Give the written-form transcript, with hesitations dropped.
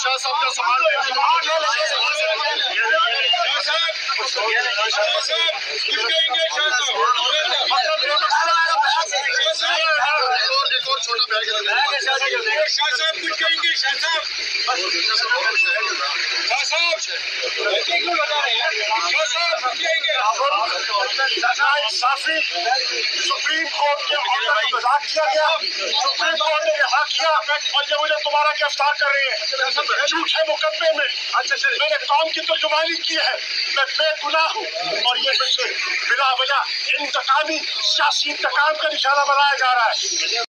شاہ صاحب کا سوال ایک اور چھوٹا بیگ شاہ صاحب کچھ کہیں گے شاہ صاحب سپریم کورٹ کے آرڈر کو مذاق کیا گیا. سپریم کورٹ نے رہا کیا اور یہ مجھے دوبارہ گرفتار کر رہے ہیں جھوٹے مقدمے میں. میں نے قوم کی ترجمانی کی ہے. میں بے گناہ ہوں اور یہ مجھے بلا وجہ انتقامی سیاسی انتقام کا نشانہ بنایا جا رہا ہے.